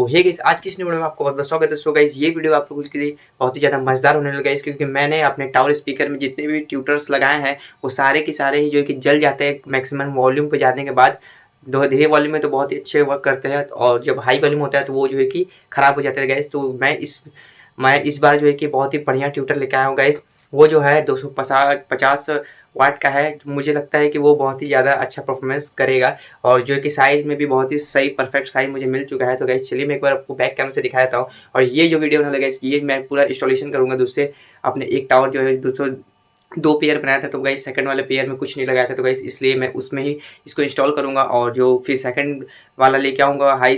Hey guys, आज की इस वीडियो में आपको बहुत बहुत स्वागत है। सो गाइस, ये वीडियो आप लोगों के लिए बहुत ही ज़्यादा मजेदार होने लगा है, क्योंकि मैंने अपने टावर स्पीकर में जितने भी ट्यूटर्स लगाए हैं वो सारे के सारे ही जो है कि जल जाते हैं मैक्सिमम वॉल्यूम पे जाने के बाद। धीरे वॉल्यूम में तो बहुत ही अच्छे वर्क करते हैं, और जब हाई वॉल्यूम होता है तो वो जो है कि ख़राब हो जाते हैं गाइस। तो मैं इस बार जो है कि बहुत ही बढ़िया ट्यूटर लेके आया हूँ गाइस। वो जो है 250 वाट का है। मुझे लगता है कि वो बहुत ही ज़्यादा अच्छा परफॉर्मेंस करेगा, और जो कि साइज़ में भी बहुत ही सही परफेक्ट साइज़ मुझे मिल चुका है। तो गाइस चलिए मैं एक बार आपको बैक कैमरे से दिखा देता हूँ। और ये जो वीडियो होने लगा ये मैं पूरा इंस्टॉलेशन करूँगा दूसरे अपने एक टावर जो है दूसरे 2 पेयर बनाया था। तो गाइस सेकंड वाले पेयर में कुछ नहीं लगाया था, तो गाइस इसलिए मैं उसमें ही इसको इंस्टॉल करूँगा। और जो फिर सेकंड वाला लेके आऊँगा हाई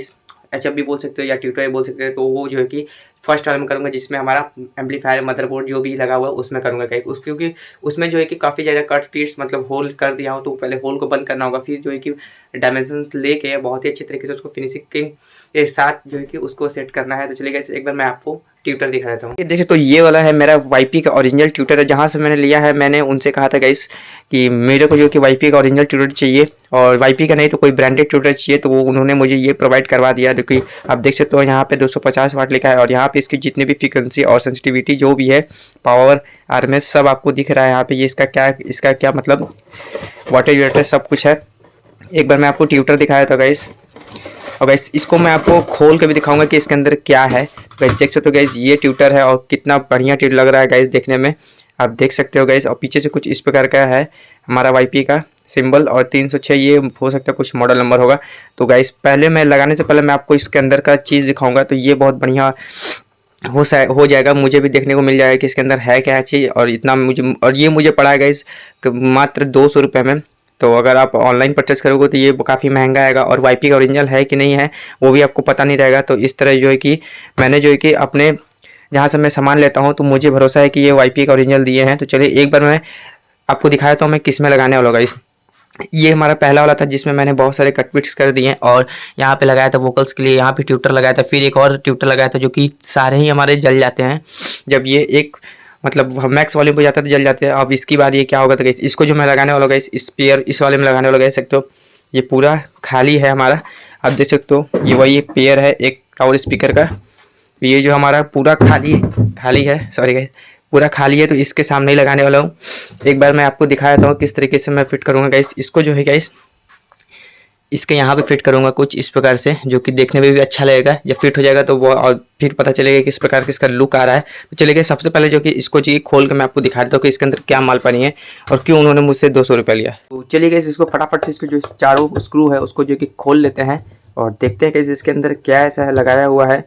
एचएफ भी बोल सकते हो या ट्यूटर भी बोल सकते हैं, तो वो जो है कि फर्स्ट वाले में करूँगा, जिसमें हमारा एम्पलीफायर मदरबोर्ड जो भी लगा हुआ है उसमें करूँगा गाइस। क्योंकि उसमें जो है कि काफ़ी ज़्यादा कट स्पीड्स मतलब होल कर दिया हूँ, तो पहले होल को बंद करना होगा, फिर जो है कि डायमेंशंस लेके बहुत ही अच्छे तरीके से उसको फिनिशिंग के साथ जो है कि उसको सेट करना है। तो चलिए गाइस एक बार मैं आपको ट्यूटर दिखा देता हूँ। ये देखिए, तो ये वाला है मेरा वाईपी का ओरिजिनल ट्यूटर है। जहाँ से मैंने लिया है मैंने उनसे कहा था गाइस कि मेरे को जो कि वाईपी का ओरिजिनल ट्यूटर चाहिए, और वाईपी का नहीं तो कोई ब्रांडेड ट्यूटर चाहिए, तो वो उन्होंने मुझे ये प्रोवाइड करवा दिया। क्योंकि आप देख सकते हो यहाँ पे 250 वाट लिखा है, और यहाँ पे इसकी जितनी भी फ्रीक्वेंसी और सेंसिटिविटी जो भी है, पावर आरएमएस सब आपको दिख रहा है यहाँ पे। ये इसका क्या मतलब वाटेज वेटेज सब कुछ है। एक बार मैं आपको ट्यूटर दिखाया था गाइस, और गाइस इसको मैं आपको खोल के भी दिखाऊंगा कि इसके अंदर क्या है। गाइस देख सकते हो गाइस, ये ट्यूटर है और कितना बढ़िया ट्यूटर लग रहा है गाइस देखने में, आप देख सकते हो गाइस। और पीछे से कुछ इस प्रकार का है हमारा वाईपी का सिंबल, और 306 ये हो सकता है कुछ मॉडल नंबर होगा। तो गाइस पहले मैं लगाने से पहले मैं आपको इसके अंदर का चीज़ दिखाऊंगा, तो ये बहुत बढ़िया हो जाएगा, मुझे भी देखने को मिल जाएगा कि इसके अंदर है क्या चीज़। और इतना मुझे, और ये मुझे पड़ा है गाइस मात्र 200 रुपये में। तो अगर आप ऑनलाइन परचेस करोगे तो ये काफ़ी महंगा आएगा, और वाईपी का ओरिजिनल है कि नहीं है वो भी आपको पता नहीं रहेगा। तो इस तरह जो है कि मैंने जो है कि अपने जहाँ से मैं सामान लेता हूँ तो मुझे भरोसा है कि ये वाईपी का ओरिजिनल दिए हैं। तो चलिए एक बार मैं आपको दिखाया तो मैं किस में लगाने वाला होगा। ये हमारा पहला वाला था जिसमें मैंने बहुत सारे कट पिट्स कर दिए, और यहाँ पे लगाया था वोकल्स के लिए, यहाँ पे ट्यूटर लगाया था, फिर एक और ट्यूटर लगाया था जो कि सारे ही हमारे जल जाते हैं जब ये एक मतलब मैक्स वॉल्यूम पे जाता है तो जल जाते हैं। अब इसकी बार ये क्या होगा, तो गाइस इसको जो मैं लगाने वाला होगा इस पेयर इस वाले में लगाने वाला, देख सकते हो ये पूरा खाली है हमारा। आप देख सकते हो ये वही पेयर है एक टावर स्पीकर का। ये जो हमारा पूरा खाली है, सॉरी गाइस पूरा खाली है, तो इसके सामने ही लगाने वाला हूँ। एक बार मैं आपको दिखा देता हूँ किस तरीके से मैं फिट करूँगा गाइस। इसको जो है गाइस इसके यहाँ पे फिट करूँगा कुछ इस प्रकार से, जो कि देखने में भी अच्छा लगेगा। जब फिट हो जाएगा तो वो और फिर पता चलेगा किस प्रकार का इसका लुक आ रहा है। तो चलिए सबसे पहले जो कि इसको चाहिए खोल के मैं आपको दिखा देता हूँ कि इसके अंदर क्या माल पानी है और क्यों उन्होंने मुझसे 200 रुपये लिया। तो चलिए गाइस इसको फटाफट से इसको जो चारों स्क्रू है उसको जो कि खोल लेते हैं, और देखते हैं कि इसके अंदर क्या ऐसा है लगाया हुआ है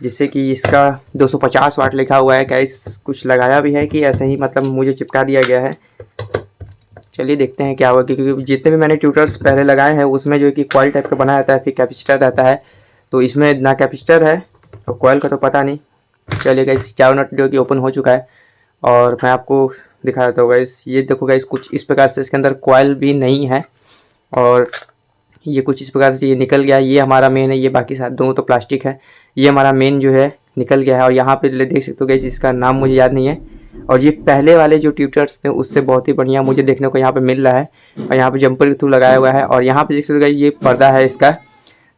जिससे कि इसका 250 वाट लिखा हुआ है। गाइस कुछ लगाया भी है कि ऐसे ही मतलब मुझे चिपका दिया गया है। चलिए देखते हैं क्या होगा, क्योंकि जितने भी मैंने ट्यूटर्स पहले लगाए हैं उसमें जो है कि कॉइल टाइप का बना रहता है, फिर कैपेसिटर रहता है। तो इसमें ना कैपेसिटर है और कॉइल का तो पता नहीं। चलिए गाइस चारों नट जो कि ओपन हो चुका है, और मैं आपको दिखा देता हूँ गाइस। ये देखो गाइस कुछ इस प्रकार से इसके अंदर कॉइल भी नहीं है, और ये कुछ इस प्रकार से ये निकल गया। ये हमारा मेन है, ये बाकी सारे दोनों तो प्लास्टिक है। ये हमारा मेन जो है निकल गया है, और यहाँ पे देख सकते हो गाइस इसका नाम मुझे याद नहीं है। और ये पहले वाले जो ट्यूटर्स थे उससे बहुत ही बढ़िया मुझे देखने को यहाँ पे मिल रहा है, और यहाँ पे जंपर के थ्रू लगाया हुआ है। और यहाँ पे देख सकते हो गाइस ये पर्दा है इसका।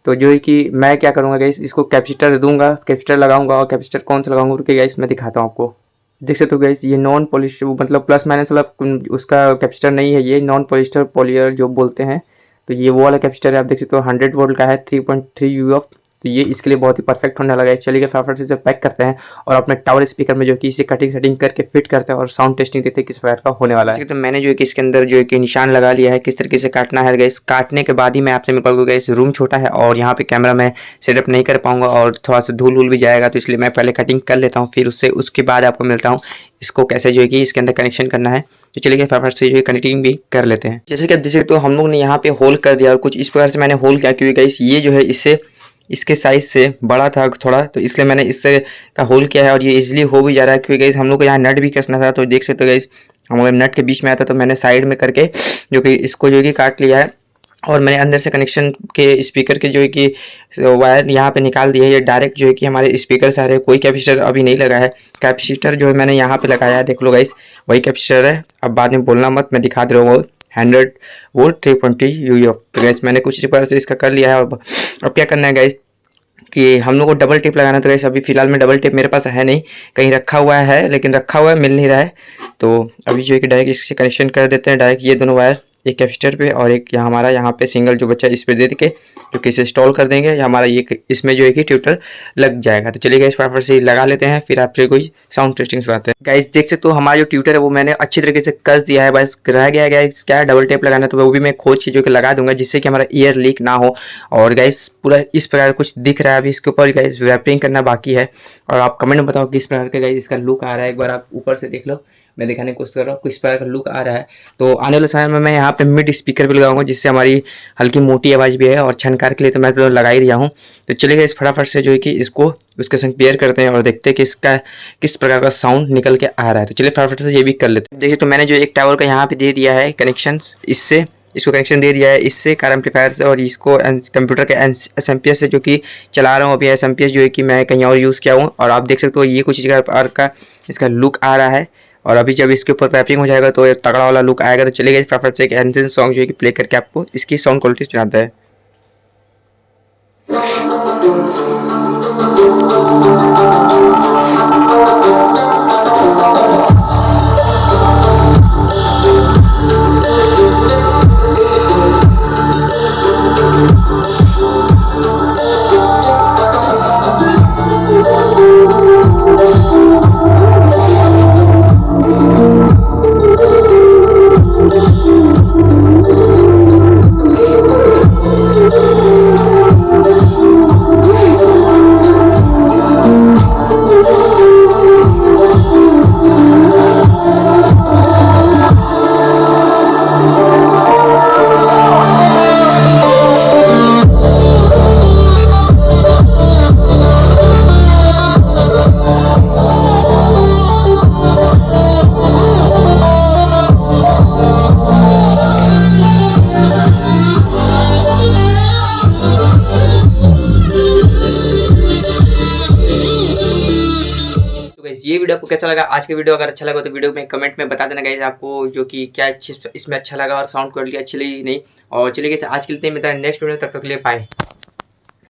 तो जो है कि मैं क्या करूँगा गाइस, इसको कैपेसिटर दूंगा, कैपेसिटर लगाऊंगा। और कैपेसिटर कौन सा लगाऊंगा रुके गाइस मैं दिखाता हूँ आपको। देख सकते हो गाइस ये नॉन पॉलिस्टर मतलब प्लस माइनस वाला उसका कैपेसिटर नहीं है, ये नॉन पॉलिस्टर पॉलियर जो बोलते हैं। तो ये वो वाला कैपेसिटर है, आप देख सकते हो 100 वोल्ट का है, 3.3 UF। तो ये इसके लिए बहुत ही परफेक्ट होने लगा है। चलिए फटाफट से इसे पैक करते हैं और अपने टावर स्पीकर में जो कि इसे कटिंग सेटिंग करके फिट करते हैं और साउंड टेस्टिंग देखते हैं किस प्रकार का होने वाला है। तो मैंने जो है कि इसके अंदर जो है कि निशान लगा लिया है किस तरीके से काटना है गाइस। काटने के बाद ही मैं आपसे मिल पाऊंगा गाइस। रूम छोटा है और यहाँ पे कैमरा में सेटअप नहीं कर पाऊंगा, और थोड़ा सा धूल भी जाएगा, तो इसलिए मैं पहले कटिंग कर लेता हूँ, फिर उसके बाद आपको मिलता हूँ इसको कैसे जो है कि इसके अंदर कनेक्शन करना है। तो चलिए फटाफट से जो है कनेक्टिंग भी कर लेते हैं। जैसे कि आप देख सकते हो हम लोग ने यहाँ पे होल कर दिया, और कुछ इस प्रकार से मैंने होल किया, क्योंकि गाइस ये जो है इसके साइज से बड़ा था थोड़ा, तो इसलिए मैंने इससे का होल किया है, और ये इजीली हो भी जा रहा है। क्योंकि गाइस हम लोग को यहाँ नट भी कसना था, तो देख सकते हो गाइस हम लोग नट के बीच में आता, तो मैंने साइड में करके जो कि इसको जो कि काट लिया है, और मैंने अंदर से कनेक्शन के स्पीकर के जो है कि वायर यहाँ पे निकाल दिया है। ये डायरेक्ट जो है कि हमारे स्पीकर से आ रहे हैं, कोई कैपेसिटर अभी नहीं लगा है। कैपेसिटर जो है मैंने यहाँ पे लगाया है, देख लो गाइस वही कैपेसिटर है। अब बाद में बोलना मत, मैं दिखा दे रहा हूँ 100 वोल्ट 3.3 UF। तो गाइस मैंने कुछ प्रकार से इसका कर लिया है। अब क्या करना है गाइस, कि हम लोग को डबल टेप लगाना। तो गाइस अभी फ़िलहाल में डबल टेप मेरे पास है नहीं, कहीं रखा हुआ है, लेकिन रखा हुआ है मिल नहीं रहा है। तो अभी जो है कि डायरेक्ट इससे कनेक्शन कर देते हैं, डायरेक्ट ये दोनों वायर, एक कैपेसिटर पे और एक यहाँ हमारा यहाँ पे सिंगल जो बच्चा इस पे दे के जो कि इसे इंस्टॉल कर देंगे, या हमारा ये इसमें जो है कि ट्यूटर लग जाएगा। तो चलिए गाइस फटाफट से लगा लेते हैं, फिर आपसे कोई साउंड टेस्टिंग सुनाते हैं। गाइस देख सकते हो हमारा जो ट्यूटर है वो मैंने अच्छी तरीके से कस दिया है, बस रह गया गाइस क्या है डबल टेप लगाना, तो वो भी मैं खोज के जो कि लगा दूंगा, जिससे कि हमारा ईयर लीक ना हो। और गाइस पूरा इस प्रकार कुछ दिख रहा है, अभी इसके ऊपर गाइस रैपिंग करना बाकी है। और आप कमेंट में बताओ किस प्रकार का गाइस इसका लुक आ रहा है, एक बार आप ऊपर से देख लो, मैं दिखाने की कोशिश कर रहा हूँ किस प्रकार का लुक आ रहा है। तो आने वाले समय में मैं यहाँ पे मिड स्पीकर भी लगाऊंगा, जिससे हमारी हल्की मोटी आवाज़ भी है, और छनकार के लिए तो मैं तो लगा ही दिया हूँ। तो चलिए इस फटाफट से जो है कि इसको उसके संग पेयर करते हैं और देखते हैं कि इसका किस प्रकार का साउंड निकल के आ रहा है। तो चलिए फटाफट से ये भी कर लेते हैं। देखिए तो मैंने जो एक टावर का यहाँ पे दे दिया है कनेक्शन, इससे इसको कनेक्शन दे दिया है इससे कार एम्पलीफायर से, और इसको कंप्यूटर के एसएमपीएस से जो कि चला रहा हूँ अभी। एसएमपीएस जो है कि मैं कहीं और यूज़ किया हूँ, और आप देख सकते हो ये कुछ प्रकार का इसका लुक आ रहा है। और अभी जब इसके ऊपर रैपिंग हो जाएगा तो एक तगड़ा वाला लुक आएगा। तो चलिए फटाफट से एक एंथेम सॉन्ग जो है कि प्ले करके आपको इसकी साउंड क्वालिटी सुनाता है। ये वीडियो आपको कैसा लगा? आज का वीडियो अगर अच्छा लगा तो वीडियो में कमेंट में बता देना गाइस आपको जो कि क्या इसमें अच्छा लगा और साउंड क्वालिटी अच्छी लगी नहीं। और चलिए आज के लिए मिलता है नेक्स्ट वीडियो, तब तक के लिए बाय।